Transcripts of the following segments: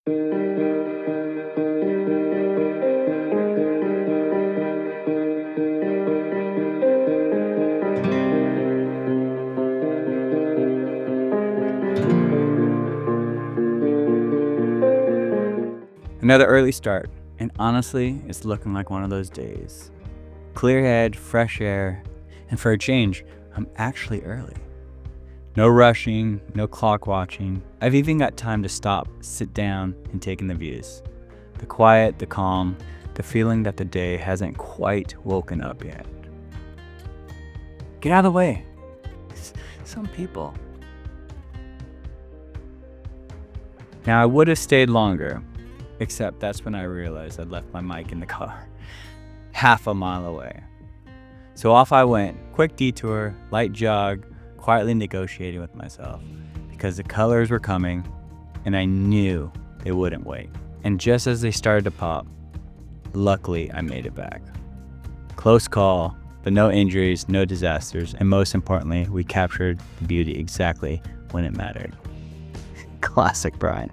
Another early start, and honestly, it's looking like one of those days. Clear head, fresh air, and for a change, I'm actually early. No rushing, no clock watching. I've even got time to stop, sit down, and take in the views. The quiet, the calm, the feeling that the day hasn't quite woken up yet. Get out of the way. Some people. Now I would have stayed longer, except that's when I realized I'd left my mic in the car, half a mile away. So off I went, quick detour, light jog, quietly negotiating with myself, because the colors were coming, and I knew they wouldn't wait. And just as they started to pop, luckily I made it back. Close call, but no injuries, no disasters, and most importantly, we captured the beauty exactly when it mattered. Classic Brian.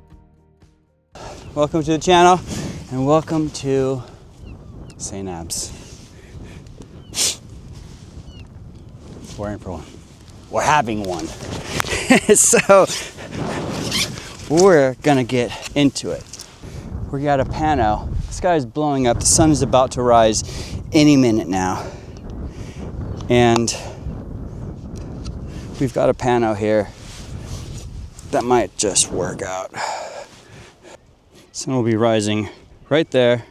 Welcome to the channel, and welcome to St. Abs. We're in for one. We're having one. So we're gonna get into it. We got a pano. The sky is blowing up. The sun is about to rise any minute now. And we've got a pano here that might just work out. Sun will be rising right there.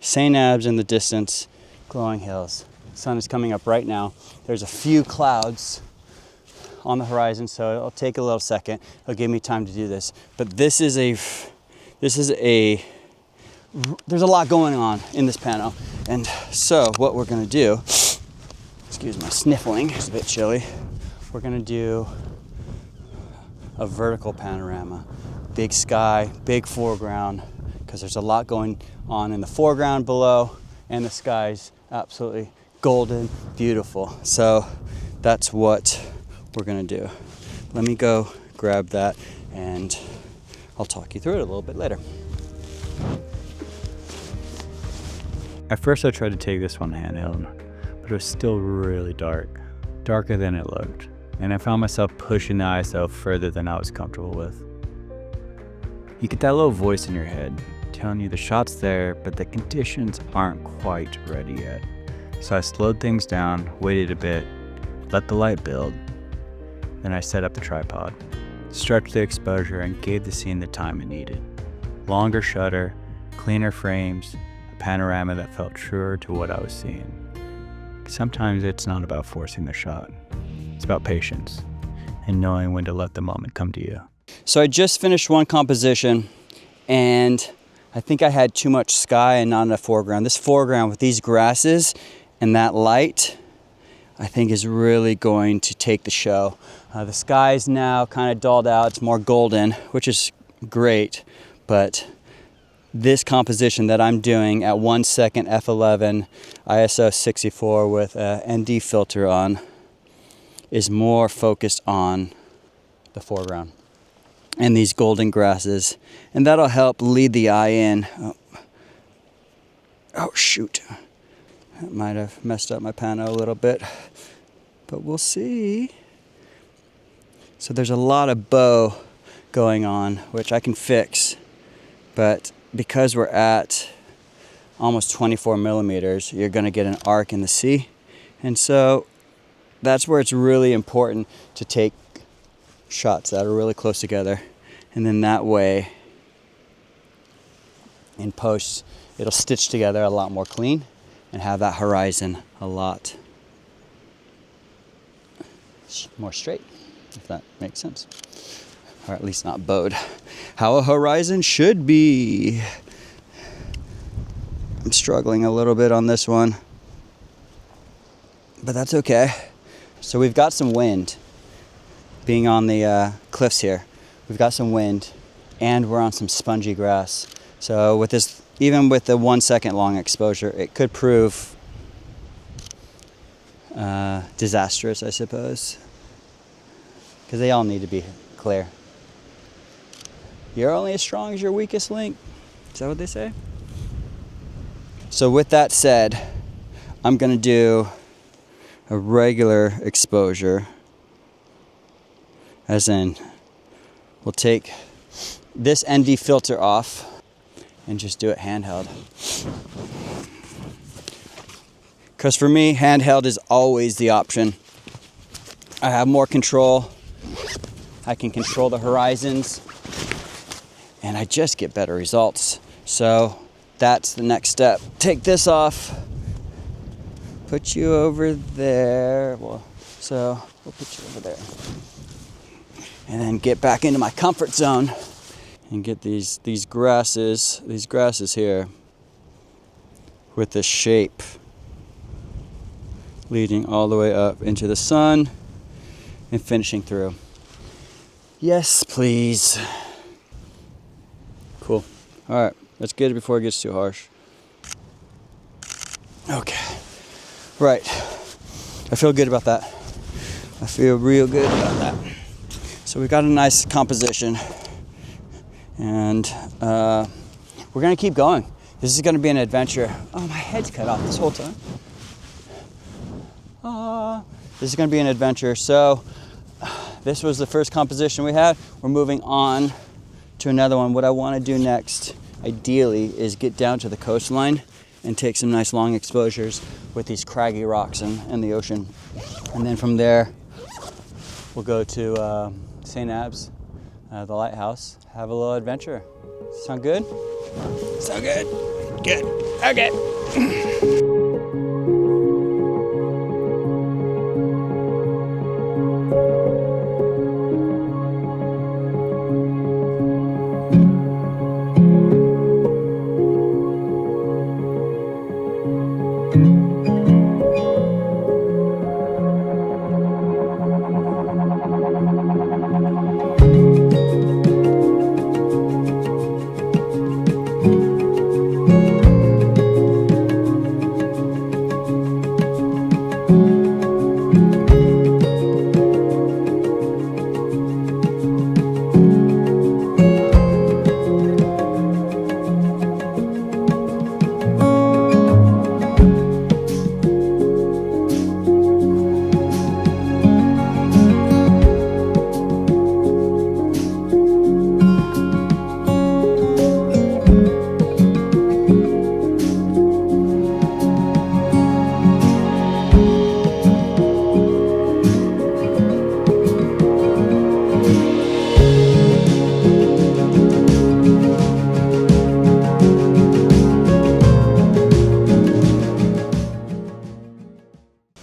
St. Abs in the distance, glowing hills. Sun is coming up right now. There's a few clouds on the horizon, so it'll take a little second. It'll give me time to do this. But there's a lot going on in this pano. And so what we're gonna do, excuse my sniffling, it's a bit chilly. We're gonna do a vertical panorama. Big sky, big foreground, because there's a lot going on in the foreground below, and the sky's absolutely golden, beautiful. So that's what we're gonna do. Let me go grab that, and I'll talk you through it a little bit later. At first I tried to take this one handheld, but it was still really dark, darker than it looked, and I found myself pushing the ISO further than I was comfortable with. You get that little voice in your head telling you the shot's there, but the conditions aren't quite ready yet. So I slowed things down, waited a bit, let the light build. Then I set up the tripod, stretched the exposure, and gave the scene the time it needed. Longer shutter, cleaner frames, a panorama that felt truer to what I was seeing. Sometimes it's not about forcing the shot. It's about patience and knowing when to let the moment come to you. So I just finished one composition, and I think I had too much sky and not enough foreground. This foreground with these grasses and that light, I think is really going to take the show. The sky's now kind of dulled out. It's more golden, which is great, but this composition that I'm doing at 1 second f11 ISO 64 with a ND filter on is more focused on the foreground and these golden grasses, and that'll help lead the eye in. Oh shoot, that might have messed up my pano a little bit, but we'll see. So there's a lot of bow going on, which I can fix, but because we're at almost 24 millimeters, you're gonna get an arc in the sea. And so that's where it's really important to take shots that are really close together, and then that way in post it'll stitch together a lot more clean and have that horizon a lot more straight, if that makes sense, or at least not bowed, how a horizon should be. I'm struggling a little bit on this one, but that's okay. So we've got some wind. Being on the cliffs here, we've got some wind, and we're on some spongy grass. So with this, even with the 1 second long exposure, it could prove disastrous, I suppose, because they all need to be clear. You're only as strong as your weakest link. Is that what they say? So with that said, I'm gonna do a regular exposure, as in we'll take this ND filter off and just do it handheld. Because for me, handheld is always the option. I have more control. I can control the horizons, and I just get better results. So that's the next step. Take this off, put you over there. Well, so we'll put you over there. And then get back into my comfort zone and get these grasses here with the shape leading all the way up into the sun and finishing through. Yes, please. Cool. All right, let's get it before it gets too harsh. Okay. Right. I feel good about that. I feel real good about that. So we got a nice composition, and we're gonna keep going. This is gonna be an adventure. Oh, my head's cut off this whole time. This is gonna be an adventure. So this was the first composition we had. We're moving on to another one. What I wanna do next, ideally, is get down to the coastline and take some nice long exposures with these craggy rocks and the ocean. And then from there, we'll go to St. Abbs, the lighthouse, have a little adventure. Sound good? Sound good? Good. Okay.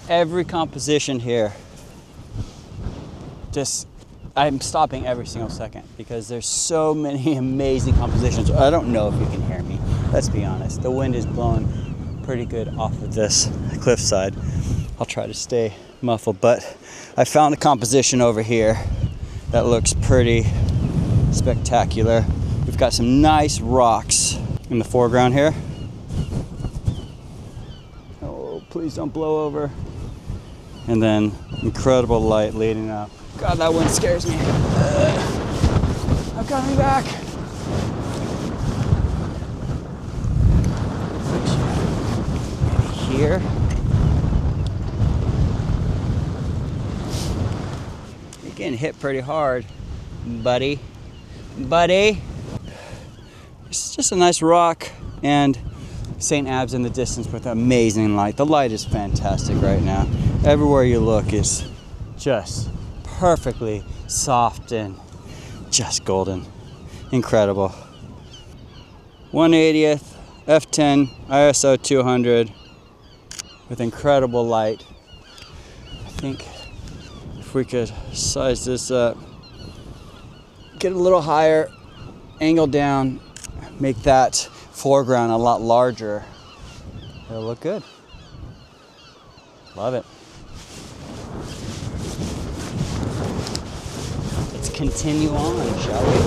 Every composition here, I'm stopping every single second because there's so many amazing compositions. I don't know if you can hear me, let's be honest. The wind is blowing pretty good off of this cliffside. I'll try to stay muffled, but I found a composition over here that looks pretty spectacular. We've got some nice rocks in the foreground here. Oh, please don't blow over. And then incredible light leading up. God, that wind scares me. I'm coming back. Maybe here. You're getting hit pretty hard, buddy. It's just a nice rock, and St. Abbs in the distance with amazing light. The light is fantastic right now. Everywhere you look is just perfectly soft and just golden. Incredible. 1/80th, f10, ISO 200 with incredible light. I think if we could size this up, get a little higher, angle down, make that foreground a lot larger, it'll look good. Love it. Let's continue on, shall we?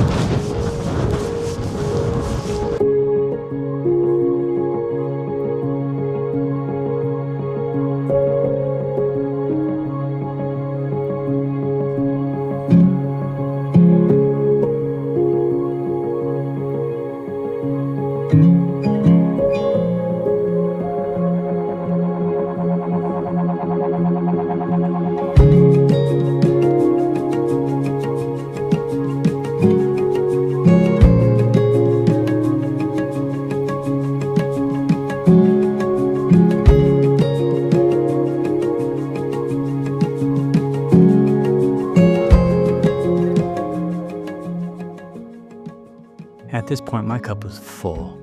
At this point, my cup was full.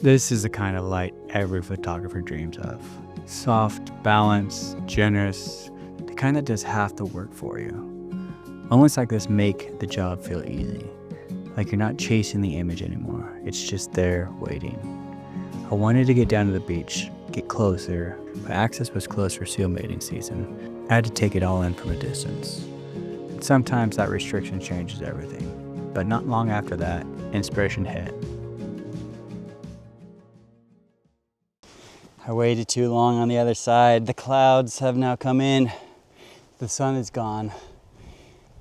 This is the kind of light every photographer dreams of. Soft, balanced, generous, the kind that does half the work for you. Moments like this make the job feel easy. Like you're not chasing the image anymore. It's just there waiting. I wanted to get down to the beach, get closer, but access was closed for seal mating season. I had to take it all in from a distance. And sometimes that restriction changes everything. But not long after that, inspiration hit. I waited too long on the other side. The clouds have now come in. The sun is gone.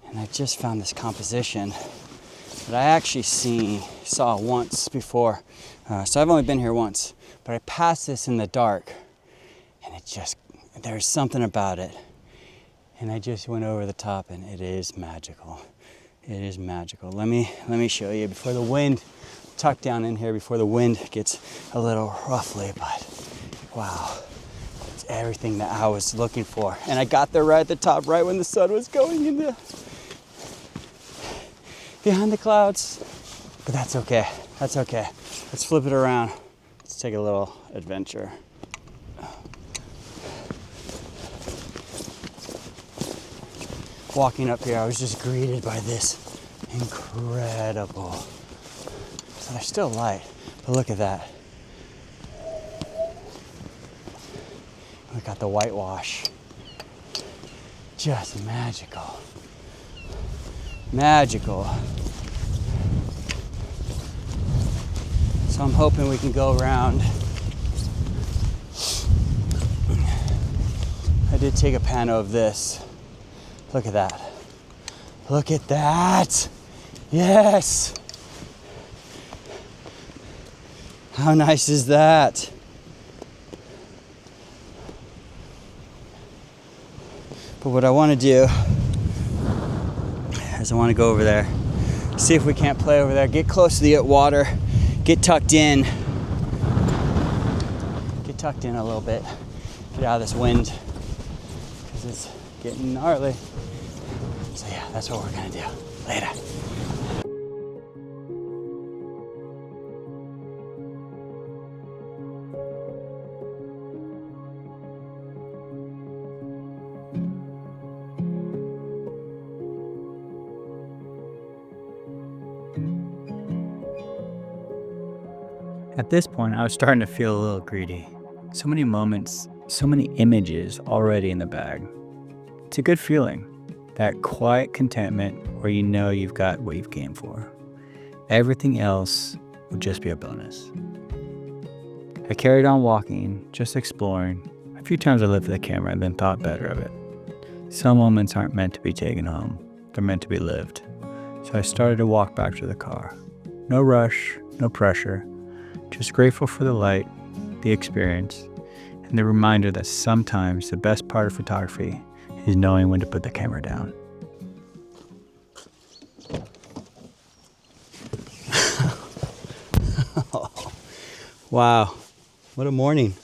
And I just found this composition that I actually saw once before. So I've only been here once, but I passed this in the dark and there's something about it. And I just went over the top and it is magical. It is magical. Let me show you before the wind, tucked down in here before the wind gets a little ruffly, but wow, it's everything that I was looking for. And I got there right at the top, right when the sun was going in behind the clouds. But that's okay, that's okay. Let's flip it around. Let's take a little adventure. Walking up here, I was just greeted by this incredible. So there's still light, but look at that. We got the whitewash. Just magical. Magical. So I'm hoping we can go around. I did take a pano of this. Look at that. Look at that. Yes. How nice is that? But what I want to do is I want to go over there, see if we can't play over there, get close to the water, get tucked in a little bit, get out of this wind, because it's getting gnarly. So yeah, that's what we're gonna do. Later. At this point, I was starting to feel a little greedy. So many moments, so many images already in the bag. It's a good feeling, that quiet contentment where you know you've got what you've came for. Everything else will just be a bonus. I carried on walking, just exploring. A few times I lifted the camera and then thought better of it. Some moments aren't meant to be taken home, they're meant to be lived. So I started to walk back to the car. No rush, no pressure. Just grateful for the light, the experience, and the reminder that sometimes the best part of photography is knowing when to put the camera down. Wow, what a morning.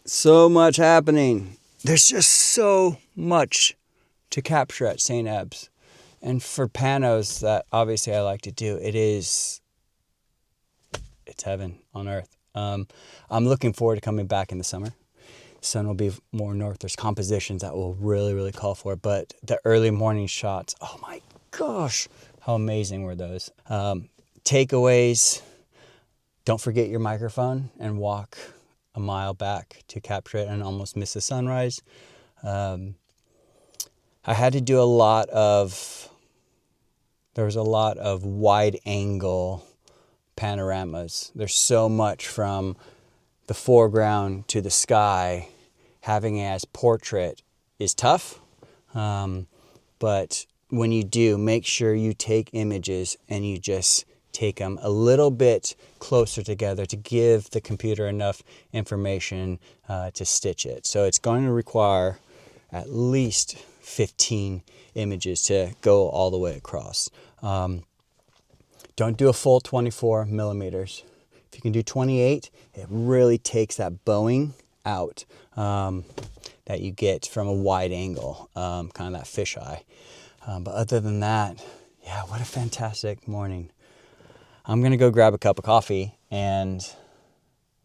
So much happening. There's just so much to capture at St. Eb's. And for panos that obviously I like to do, it's heaven on earth. I'm looking forward to coming back in the summer. Sun will be more north. There's compositions that will really, really call for it. But the early morning shots, oh my gosh, how amazing were those. Takeaways, don't forget your microphone and walk a mile back to capture it and almost miss the sunrise. I had to do there was a lot of wide angle panoramas. There's so much from the foreground to the sky. Having it as portrait is tough, but when you do, make sure you take images and you just take them a little bit closer together to give the computer enough information to stitch it. So it's going to require at least 15 images to go all the way across. Don't do a full 24 millimeters. If you can do 28, it really takes that bowing out that you get from a wide angle, kind of that fisheye. But other than that, yeah, what a fantastic morning. I'm gonna go grab a cup of coffee, and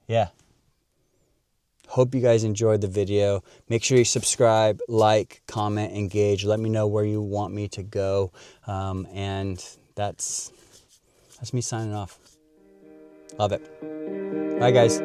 yeah. Hope you guys enjoyed the video. Make sure you subscribe, like, comment, engage. Let me know where you want me to go. And that's me signing off. Love it. Bye, guys.